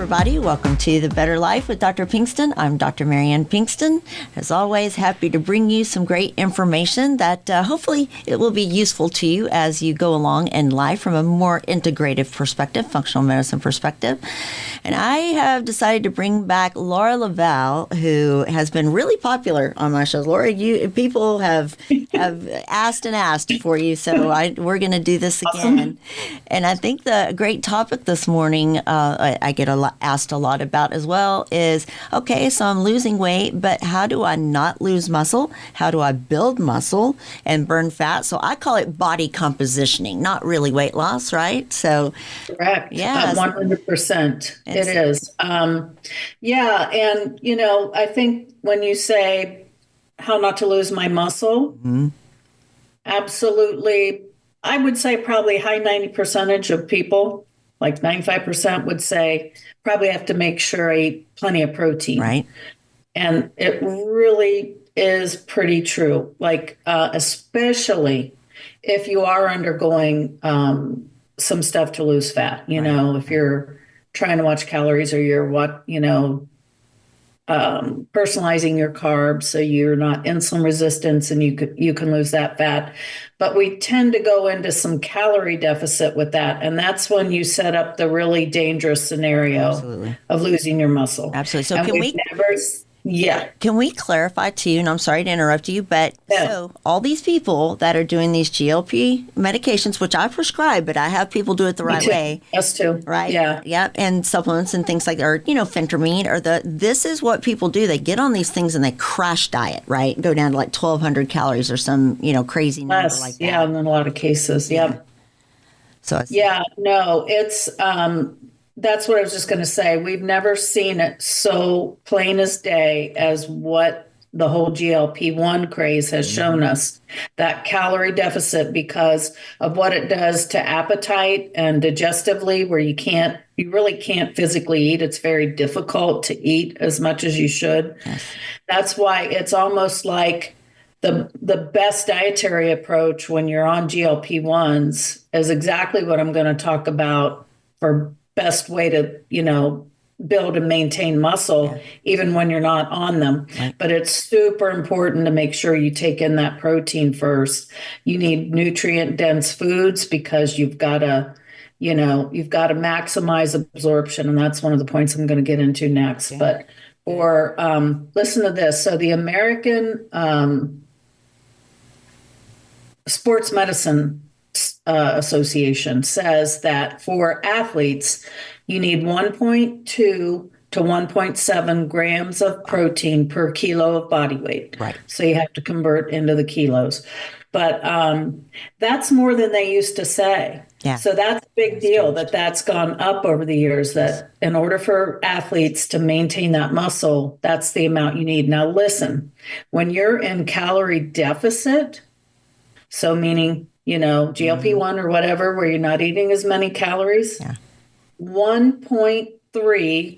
everybody. Welcome to The Better Life with Dr. Pinkston. I'm Dr. Marianne Pinkston. As always, happy to bring you some great information that hopefully it will be useful to you as you go along in life from a more integrative perspective, functional medicine perspective. And I have decided to bring back Laura LaValle, who has been really popular on my show. Laura, people have asked and asked for you, so we're going to do this again. Awesome. And I think the great topic this morning I get asked a lot about as well is, okay, so I'm losing weight, but how do I not lose muscle? How do I build muscle and burn fat? So I call it body compositioning, not really weight loss, right? So, correct. yeah, 100%. It is. Yeah. And, I think when you say how not to lose my muscle, absolutely, I would say probably high 90% of people, like 95% would say, probably have to make sure I eat plenty of protein. Right. And it really is pretty true. Like, especially if you are undergoing some stuff to lose fat, if you're trying to watch calories or you're personalizing your carbs so you're not insulin resistant and you can lose that fat. But we tend to go into some calorie deficit with that. And that's when you set up the really dangerous scenario of losing your muscle. Absolutely. So can we clarify too, and I'm sorry to interrupt you, but so all these people that are doing these GLP medications, which I prescribe, but I have people do it the right way. Us too. Right? Yeah. Yep. And supplements and things like that, or, phentermine, or this is what people do. They get on these things and they crash diet, right? Go down to like 1,200 calories or some, crazy number like that. Yeah, in a lot of cases. Yep. So it's that's what I was just going to say. We've never seen it so plain as day as what the whole GLP-1 craze has shown us. That calorie deficit, because of what it does to appetite and digestively, where you really can't physically eat. It's very difficult to eat as much as you should. Yes. That's why it's almost like the best dietary approach when you're on GLP-1s is exactly what I'm going to talk about for best way to, build and maintain muscle, even when you're not on them. Right. But it's super important to make sure you take in that protein first. You need nutrient dense foods because you've got to maximize absorption. And that's one of the points I'm going to get into next. Yeah. But listen to this. So the American Sports Medicine Association says that for athletes, you need 1.2 to 1.7 grams of protein per kilo of body weight. Right. So you have to convert into the kilos. But that's more than they used to say. Yeah. So that's a big deal that's gone up over the years, that in order for athletes to maintain that muscle, that's the amount you need. Now, listen, when you're in calorie deficit, so meaning, GLP-1 or whatever, where you're not eating as many calories, 1.3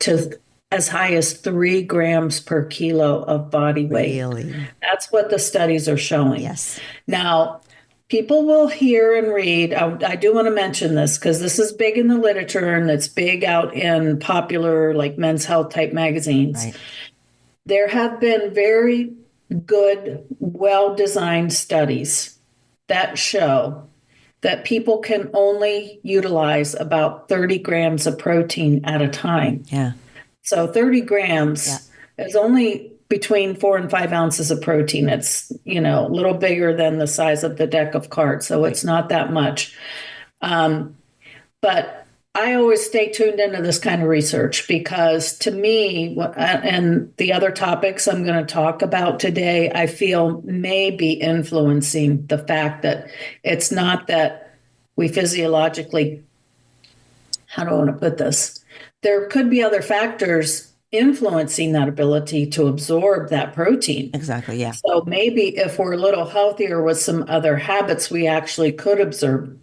to as high as 3 grams per kilo of body weight. Really? That's what the studies are showing. Yes. Now, people will hear and read. I do want to mention this because this is big in the literature and it's big out in popular, like Men's Health type magazines. Right. There have been very good, well-designed studies that show that people can only utilize about 30 grams of protein at a time. Yeah. So 30 grams is only between 4 and 5 ounces of protein. It's, a little bigger than the size of the deck of cards. So it's not that much. But I always stay tuned into this kind of research because to me, and the other topics I'm going to talk about today, I feel may be influencing the fact that it's not that we physiologically, how do I want to put this? There could be other factors influencing that ability to absorb that protein. Exactly, yeah. So maybe if we're a little healthier with some other habits, we actually could absorb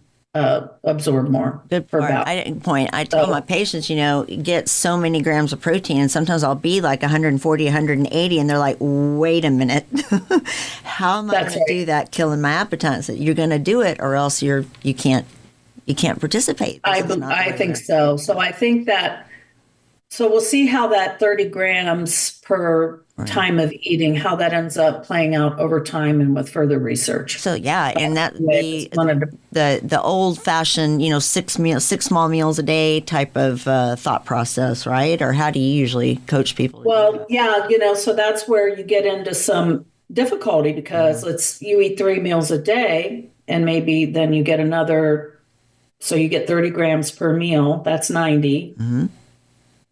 more. Good point. I tell my patients, get so many grams of protein, and sometimes I'll be like 140, 180, and they're like, wait a minute, how am I going to do that, killing my appetite? So you're going to do it, or else you can't participate. I think so. So I think that So we'll see how that 30 grams per Right. time of eating, how that ends up playing out over time and with further research. So yeah, and that would Anyway, be just wanted to the old fashioned, six small meals a day type of thought process, right? Or how do you usually coach people to do Well, that? yeah, so that's where you get into some difficulty because you eat 3 meals a day and maybe then you get another, so you get 30 grams per meal, that's 90. Mm-hmm.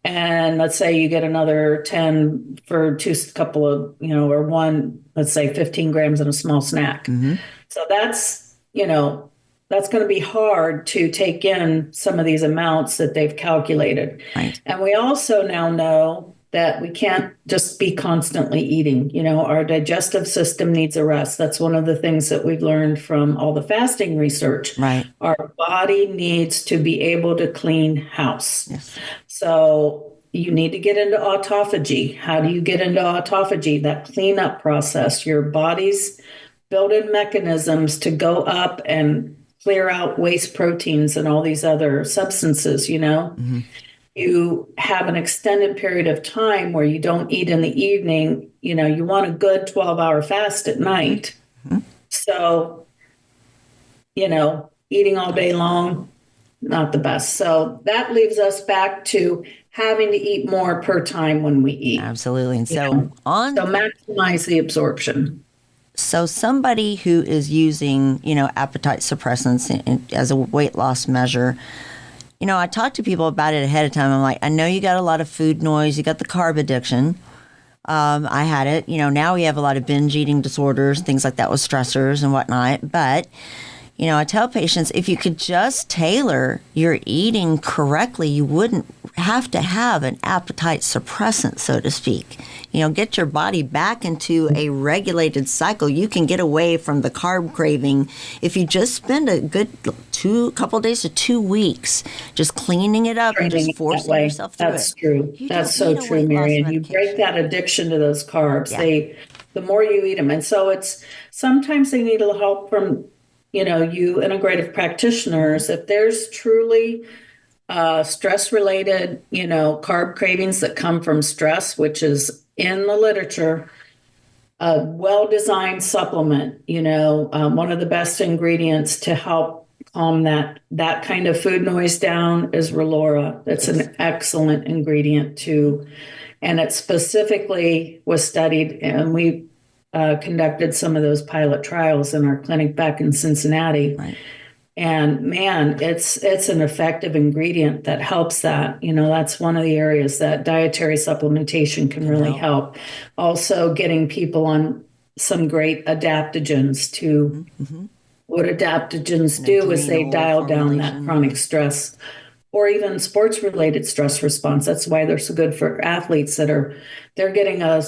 And let's say you get another 10 for couple of, or one, let's say 15 grams in a small snack. Mm-hmm. So that's going to be hard to take in some of these amounts that they've calculated. Right. And we also now know that we can't just be constantly eating. Our digestive system needs a rest. That's one of the things that we've learned from all the fasting research. Right. Our body needs to be able to clean house. Yes. So you need to get into autophagy. How do you get into autophagy? That cleanup process. Your body's built-in mechanisms to go up and clear out waste proteins and all these other substances, Mm-hmm. You have an extended period of time where you don't eat in the evening. You want a good 12-hour fast at night. Mm-hmm. So, eating all day long, not the best. So that leaves us back to having to eat more per time when we eat. Absolutely. And So maximize the absorption. So somebody who is using, appetite suppressants as a weight loss measure, I talk to people about it ahead of time. I'm like, I know you got a lot of food noise. You got the carb addiction. I had it. Now we have a lot of binge eating disorders, things like that with stressors and whatnot. But, I tell patients, if you could just tailor your eating correctly, you wouldn't have to have an appetite suppressant, so to speak. Get your body back into a regulated cycle. You can get away from the carb craving if you just spend a good couple of days to 2 weeks just cleaning it up and just forcing yourself through it. That's true. That's so true, Marian. You break that addiction to those carbs. Yeah. The more you eat them. And so sometimes they need a little help from, you integrative practitioners. If there's truly stress-related, carb cravings that come from stress, which is in the literature, a well-designed supplement, one of the best ingredients to help calm that kind of food noise down is Relora. It's an excellent ingredient too. And it specifically was studied, and we conducted some of those pilot trials in our clinic back in Cincinnati. Right. And man, it's an effective ingredient that helps that. That's one of the areas that dietary supplementation can really help. Also getting people on some great adaptogens too. Mm-hmm. What adaptogens do is they dial down that chronic stress or even sports related stress response. That's why they're so good for athletes they're getting a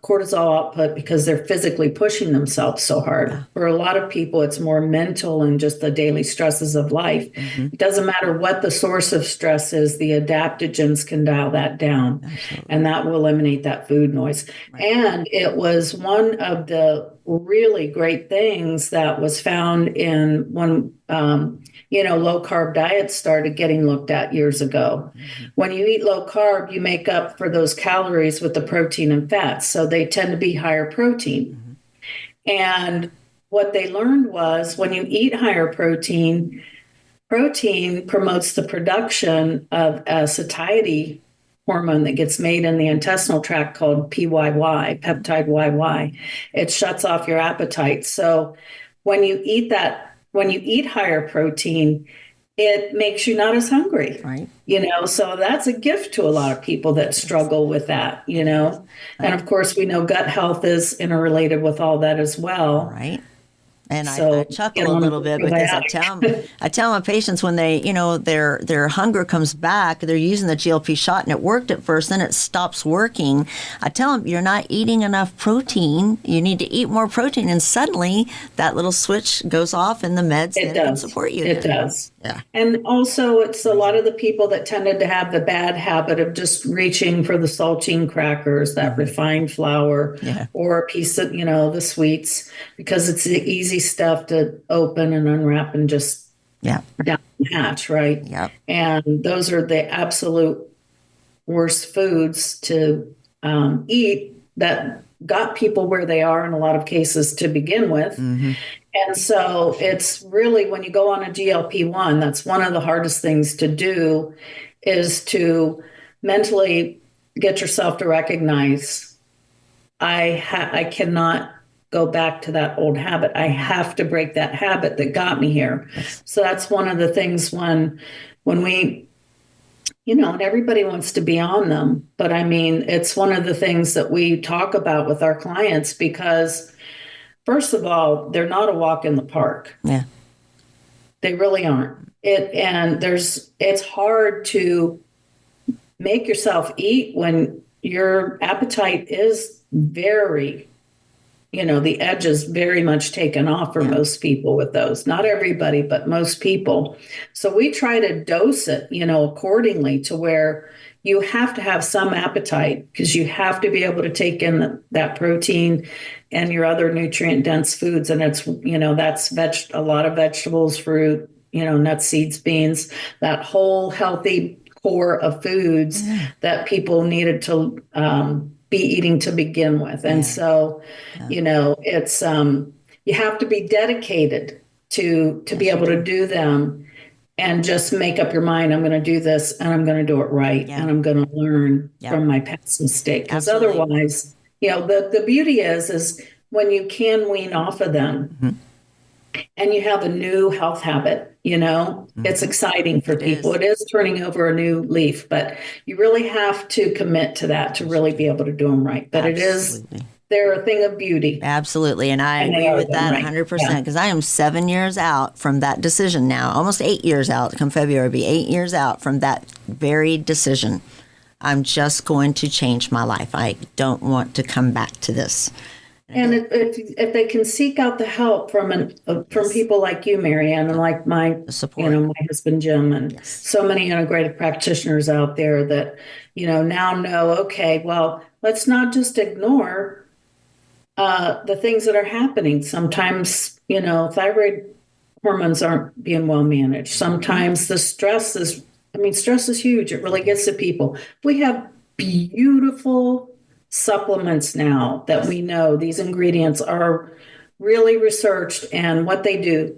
cortisol output because they're physically pushing themselves so hard. Yeah. For a lot of people, it's more mental and just the daily stresses of life. Mm-hmm. It doesn't matter what the source of stress is, the adaptogens can dial that down. Absolutely. And that will eliminate that food noise. Right. And it was one of the really great things that was found in when low carb diets started getting looked at years ago. Mm-hmm. When you eat low carb, you make up for those calories with the protein and fats. So they tend to be higher protein. Mm-hmm. And what they learned was when you eat higher protein promotes the production of a satiety hormone that gets made in the intestinal tract called PYY, peptide YY. It shuts off your appetite. So when you eat higher protein, it makes you not as hungry, right? So that's a gift to a lot of people that struggle with that, And of course, we know gut health is interrelated with all that as well. Right. And I chuckle a little bit because I tell my patients when they, their hunger comes back, they're using the GLP shot and it worked at first, then it stops working. I tell them you're not eating enough protein. You need to eat more protein. And suddenly that little switch goes off and the meds can support you. It does. Yeah. And also it's a lot of the people that tended to have the bad habit of just reaching for the saltine crackers, that refined flour, or a piece of, the sweets, because it's the easy stuff to open and unwrap and just down the hatch, right? Yep. And those are the absolute worst foods to eat that got people where they are in a lot of cases to begin with. And so it's really, when you go on a GLP-1, that's one of the hardest things to do, is to mentally get yourself to recognize, I cannot go back to that old habit. I have to break that habit that got me here. So that's one of the things when we, and everybody wants to be on them. But I mean, it's one of the things that we talk about with our clients, because first of all, they're not a walk in the park. Yeah. They really aren't. It's hard to make yourself eat when your appetite is very, the edge is very much taken off for most people with those. Not everybody, but most people. So we try to dose it, accordingly, to where you have to have some appetite, because you have to be able to take in that protein and your other nutrient dense foods. And it's, that's a lot of vegetables, fruit, nuts, seeds, beans, that whole healthy core of foods that people needed to be eating to begin with. And so, it's, you have to be dedicated to be able to do them, and just make up your mind, I'm going to do this, and I'm going to do it right. And I'm going to learn from my past mistake. Because otherwise, the beauty is when you can wean off of them and you have a new health habit, it's exciting for people. It is turning over a new leaf, but you really have to commit to that to really be able to do them right. But they're a thing of beauty. Absolutely. And I agree with that 100%, because I am 7 years out from that decision now, almost 8 years out. Come February, be 8 years out from that very decision. I'm just going to change my life. I don't want to come back to this. And if they can seek out the help from people like you, Marianne, and like my husband Jim, and so many integrative practitioners out there that now know, okay, well, let's not just ignore the things that are happening. Sometimes thyroid hormones aren't being well managed. Sometimes the stress is huge. It really gets to people. We have beautiful supplements now that we know these ingredients are really researched and what they do,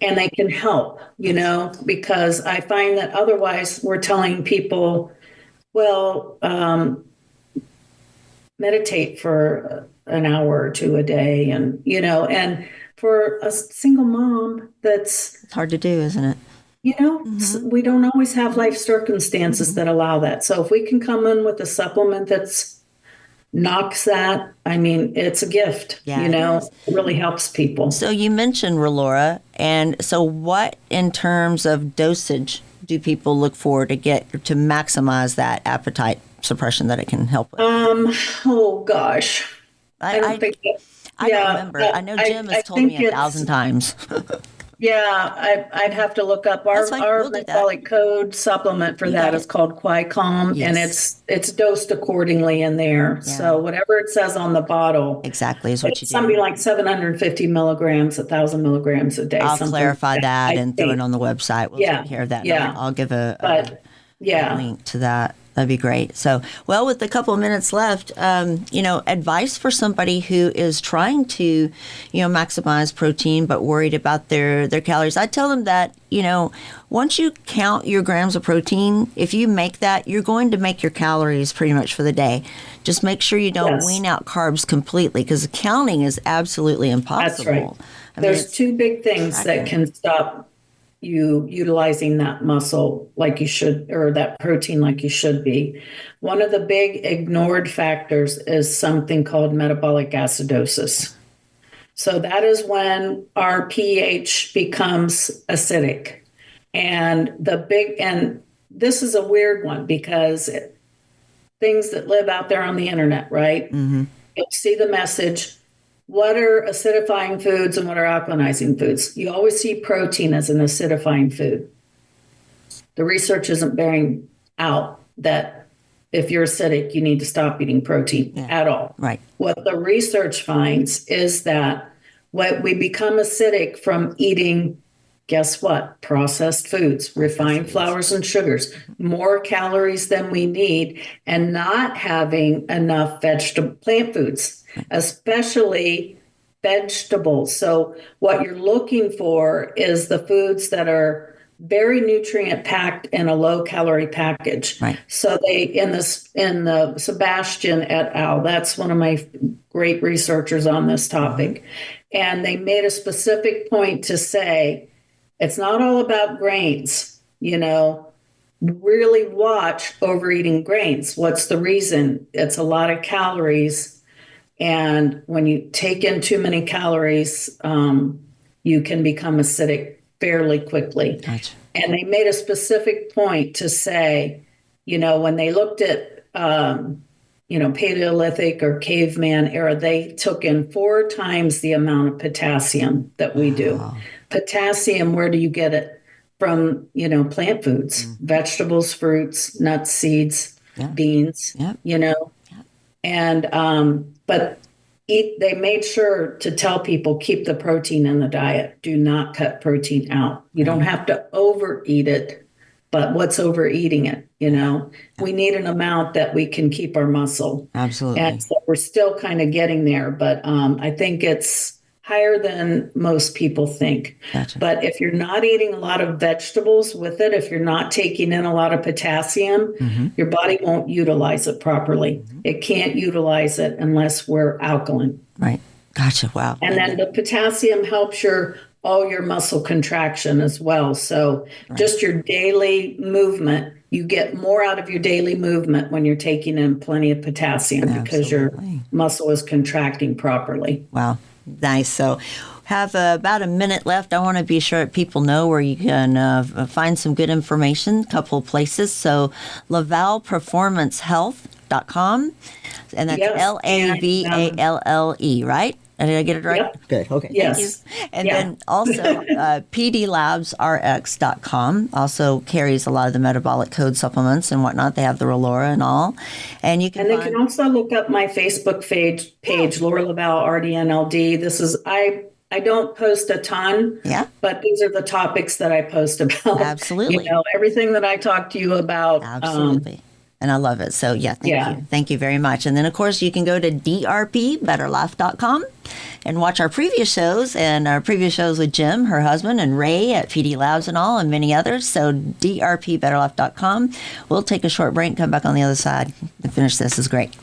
and they can help, because I find that otherwise we're telling people, well, meditate for an hour or two a day, and for a single mom, it's hard to do, isn't it? We don't always have life circumstances that allow that. So if we can come in with a supplement that's knocks that, it's a gift. It really helps people. So you mentioned Relora, and so what in terms of dosage do people look for to maximize that appetite suppression that it can help with? Oh gosh, I don't remember. I know Jim has told me 1,000 times. Yeah, I'd have to look up our metabolic code supplement for that is called Quicom, and it's dosed accordingly in there. Yeah. So whatever it says on the bottle, exactly is what you do. Something like 750 milligrams, 1,000 milligrams a day. I'll clarify that and throw it on the website. We'll take care of that. Yeah, I'll give a link to that. That'd be great. So, well, with a couple of minutes left, advice for somebody who is trying to, maximize protein but worried about their calories. I tell them that, once you count your grams of protein, if you make that, you're going to make your calories pretty much for the day. Just make sure you don't wean out carbs completely, because counting is absolutely impossible. That's right. There's two big things that can stop you utilizing that muscle like you should, or that protein like you should be. One of the big ignored factors is something called metabolic acidosis. So that is when our pH becomes acidic. And this is a weird one, because things that live out there on the internet, right? Mm-hmm. You'll see the message, what are acidifying foods and what are alkalinizing foods? You always see protein as an acidifying food. The research isn't bearing out that if you're acidic, you need to stop eating protein at all. Right. What the research finds is that what we become acidic from eating Guess what? Processed foods, refined flours and sugars, more calories than we need, and not having enough plant foods, especially vegetables. So what you're looking for is the foods that are very nutrient packed in a low calorie package. Right. So they in the Sebastian et al. That's one of my great researchers on this topic, and they made a specific point to say it's not all about grains. Really watch overeating grains. What's the reason? It's a lot of calories, and when you take in too many calories, you can become acidic fairly quickly. Gotcha. And they made a specific point to say, when they looked at, Paleolithic or caveman era, they took in 4 times the amount of potassium that we do. Wow. Potassium, where do you get it? From, plant foods, vegetables, fruits, nuts, seeds, beans, and, but they made sure to tell people, keep the protein in the diet. Do not cut protein out. You don't have to overeat it, but what's overeating it? We need an amount that we can keep our muscle. Absolutely. And so we're still kind of getting there, but I think it's higher than most people think. Gotcha. But if you're not eating a lot of vegetables with it, if you're not taking in a lot of potassium, your body won't utilize it properly. It can't utilize it unless we're alkaline. Right. Gotcha. Wow. And then the potassium helps all your muscle contraction as well. So just your daily movement, you get more out of your daily movement when you're taking in plenty of potassium because your muscle is contracting properly. Wow. Nice. So have about a minute left. I want to be sure that people know where you can find some good information, a couple places. So LaVallePerformanceHealth.com, and that's LAVALLE, right? Did I get it right? Yep. Good. Okay. Yes. Thank you. And then also PDLabsRx.com also carries a lot of the metabolic code supplements and whatnot. They have the Rolora and all. And you can they can also look up my Facebook page, Laura LaValle, RDNLD. This is I don't post a ton, but these are the topics that I post about. Absolutely. Everything that I talk to you about. Absolutely. And I love it. So, thank you. Thank you very much. And then, of course, you can go to drpbetterlife.com and watch our previous shows with Jim, her husband, and Ray at PD Labs and all, and many others. So, drpbetterlife.com. We'll take a short break and come back on the other side and finish this. This is great.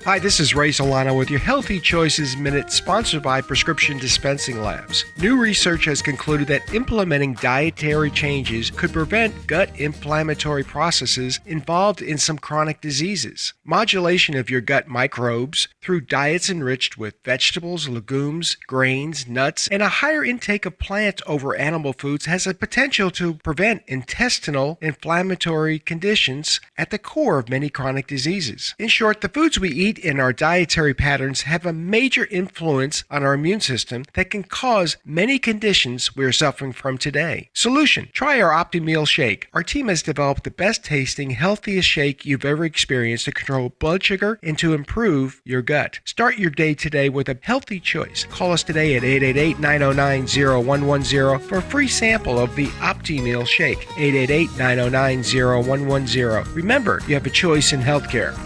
Hi, this is Ray Solano with your Healthy Choices Minute, sponsored by Prescription Dispensing Labs. New research has concluded that implementing dietary changes could prevent gut inflammatory processes involved in some chronic diseases. Modulation of your gut microbes through diets enriched with vegetables, legumes, grains, nuts, and a higher intake of plant over animal foods has a potential to prevent intestinal inflammatory conditions at the core of many chronic diseases. In short, the foods we eat in our dietary patterns have a major influence on our immune system that can cause many conditions we are suffering from today. Solution: try our OptiMeal shake. Our team has developed the best tasting, healthiest shake you've ever experienced to control blood sugar and to improve your gut. Start your day today with a healthy choice. Call us today at 888-909-0110 for a free sample of the OptiMeal shake. 888-909-0110. Remember, you have a choice in healthcare.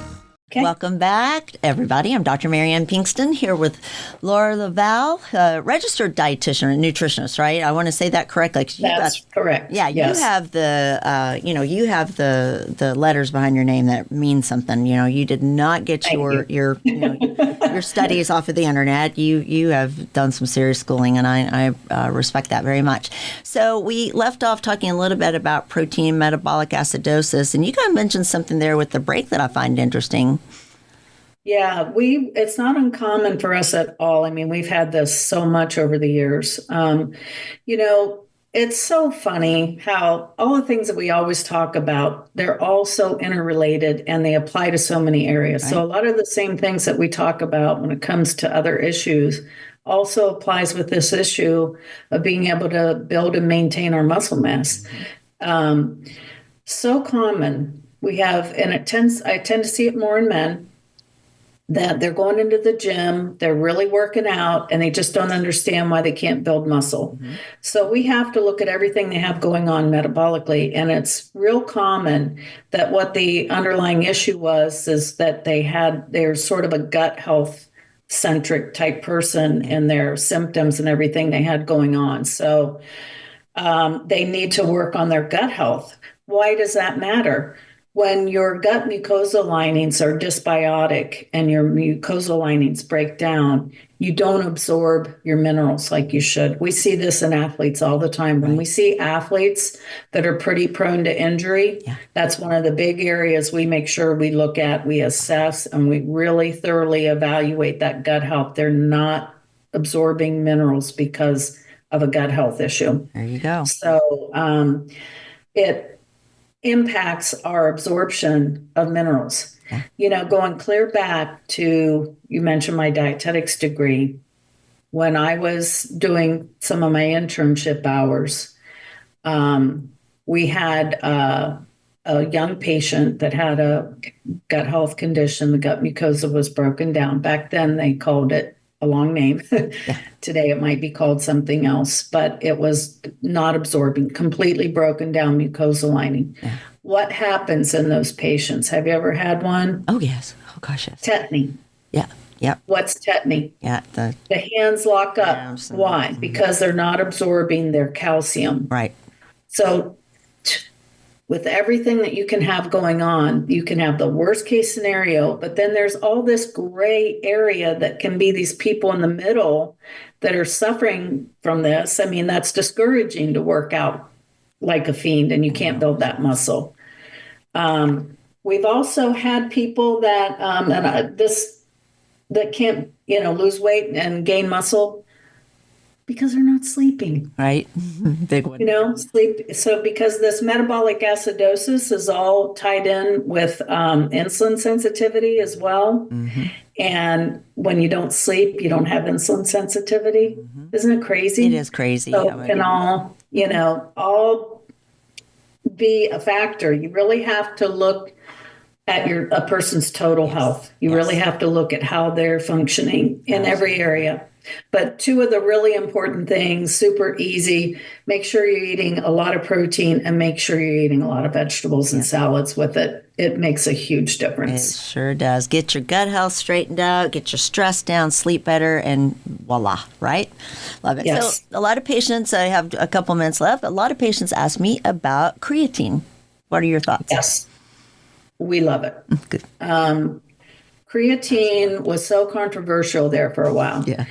Okay. Welcome back, everybody. I'm Dr. Marianne Pinkston here with Laura LaValle, registered dietitian and nutritionist, right? I want to say that correctly. That's correct. Yeah, yes. You have you have the letters behind your name that mean something. You did not get your studies off of the internet. You have done some serious schooling, and I respect that very much. So we left off talking a little bit about protein metabolic acidosis, and you kind of mentioned something there with the break that I find interesting. Yeah, it's not uncommon for us at all. I mean, we've had this so much over the years. It's so funny how all the things that we always talk about, they're all so interrelated and they apply to so many areas. Right. So a lot of the same things that we talk about when it comes to other issues also applies with this issue of being able to build and maintain our muscle mass. So common. We have, and I tend to see it more in men. that they're going into the gym, they're really working out, and they just don't understand why they can't build muscle. So we have to look at everything they have going on metabolically. And it's real common that what the underlying issue was is that they're sort of a gut health centric type person in their symptoms and everything they had going on. So they need to work on their gut health. Why does that matter? When your gut mucosal linings are dysbiotic and your mucosal linings break down, you don't absorb your minerals like you should. We see this in athletes all the time. When we see athletes that are pretty prone to injury, that's one of the big areas we make sure we look at, we assess, and we really thoroughly evaluate that gut health. They're not absorbing minerals because of a gut health issue. There you go. So it impacts our absorption of minerals. Going clear back to, you mentioned my dietetics degree. When I was doing some of my internship hours, we had a young patient that had a gut health condition. The gut mucosa was broken down. Back then, they called it a long name. Today, it might be called something else, but it was not absorbing, completely broken down mucosal lining. What happens in those patients? Have you ever had one? Oh, yes. Oh, gosh, yes. Tetany. Yeah. What's tetany? Yeah. The hands lock up. Why? Because they're not absorbing their calcium. Right. So with everything that you can have going on, you can have the worst case scenario, but then there's all this gray area that can be these people in the middle that are suffering from this. I mean, that's discouraging to work out like a fiend and you can't build that muscle. We've also had people that that can't, lose weight and gain muscle because they're not sleeping. Right. Big one. Sleep. So because this metabolic acidosis is all tied in with insulin sensitivity as well. And when you don't sleep, you don't have insulin sensitivity. Isn't it crazy? It is crazy. So it can all be a factor. You really have to look at a person's total health. You really have to look at how they're functioning in every area. But two of the really important things, super easy, make sure you're eating a lot of protein and make sure you're eating a lot of vegetables and salads with it. It makes a huge difference. It sure does. Get your gut health straightened out, get your stress down, sleep better, and voila, right? Love it. Yes. So a lot of patients, I have a couple minutes left, a lot of patients ask me about creatine. What are your thoughts? Yes. We love it. Good. Creatine was so controversial there for a while. Yeah.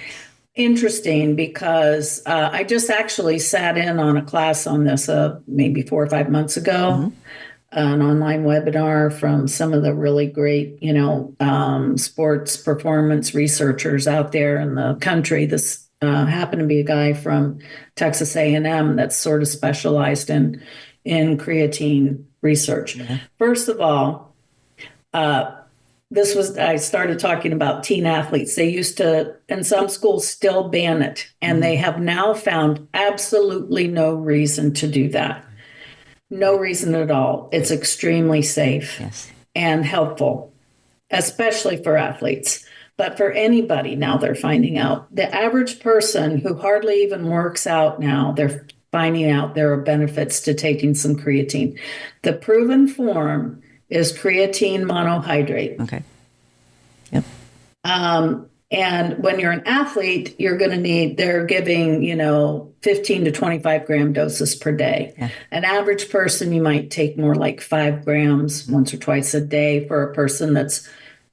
Interesting because I just actually sat in on a class on this maybe 4 or 5 months ago, an online webinar from some of the really great, sports performance researchers out there in the country. This happened to be a guy from Texas A&M that's sort of specialized in creatine research. First of all, I started talking about teen athletes. They used to, and some schools still ban it, and they have now found absolutely no reason to do that. No reason at all. It's extremely safe and helpful, especially for athletes. But for anybody now, they're finding out. The average person who hardly even works out now, they're finding out there are benefits to taking some creatine. The proven form is creatine monohydrate. Okay. Yep. And when you're an athlete, you're going to they're giving, 15 to 25 gram doses per day. An average person, you might take more like 5 grams once or twice a day for a person that's,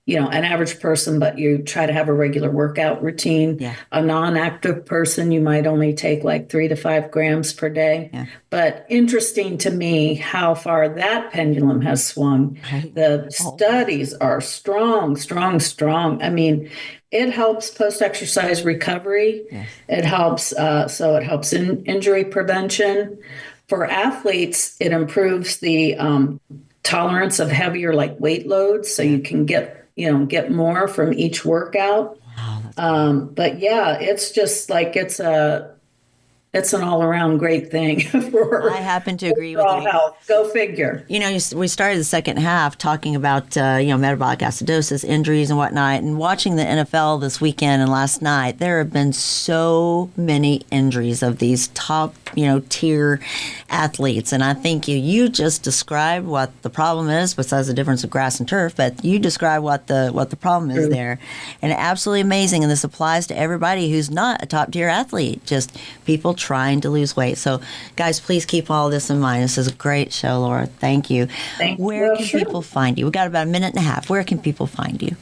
an average person, but you try to have a regular workout routine. A non-active person, you might only take like 3 to 5 grams per day. But interesting to me how far that pendulum has swung. The studies are strong. I mean, it helps post-exercise recovery. It helps, it helps in injury prevention. For athletes, it improves the tolerance of heavier like weight loads, so you can get more from each workout. But yeah, it's just like it's a it's an all around great thing for I happen to agree with overall you. health. Go figure. You know, we started the second half talking about, metabolic acidosis, injuries and whatnot, and watching the NFL this weekend and last night, there have been so many injuries of these top, tier athletes. And I think you just described what the problem is, besides the difference of grass and turf, but you described what the problem is there. And absolutely amazing. And this applies to everybody who's not a top tier athlete, just people trying to lose weight. So guys, please keep all this in mind. This is a great show, Laura. Thank you. Where can people find you? We got about a minute and a half. Where can people find you?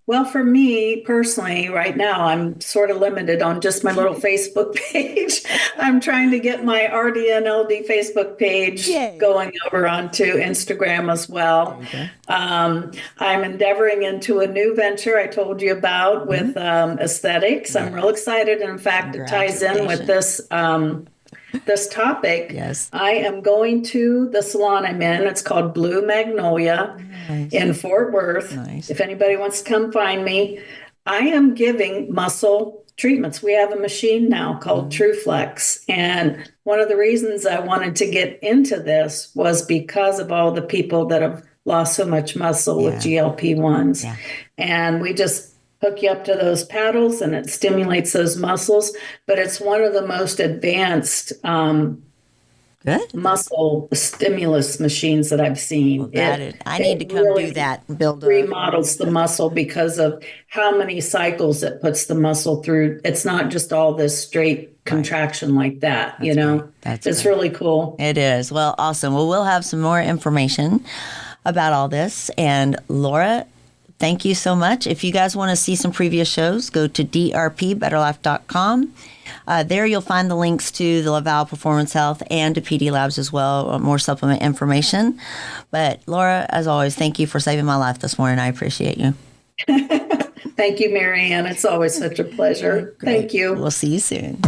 Well, for me personally, right now, I'm sort of limited on just my little Facebook page. I'm trying to get my RDNLD Facebook page going over onto Instagram as well. Okay. I'm endeavoring into a new venture I told you about with aesthetics. I'm real excited. And in fact, it ties in with this topic. Yes. I am going to the salon I'm in. It's called Blue Magnolia in Fort Worth. Nice. If anybody wants to come find me, I am giving muscle treatments. We have a machine now called TrueFlex. And one of the reasons I wanted to get into this was because of all the people that have lost so much muscle with GLP-1s. Yeah. And we just hook you up to those paddles and it stimulates those muscles. But it's one of the most advanced muscle stimulus machines that I've seen. Well, I need to come really do that and build remodels the muscle because of how many cycles it puts the muscle through. It's not just all this straight contraction like that, It's really cool. It is. Well, awesome. Well, we'll have some more information about all this. And Laura, thank you so much. If you guys want to see some previous shows, go to drpbetterlife.com. There you'll find the links to the LaValle Performance Health and to PD Labs as well, more supplement information. But Laura, as always, thank you for saving my life this morning. I appreciate you. Thank you, Marianne. It's always such a pleasure. Great. Thank you. We'll see you soon.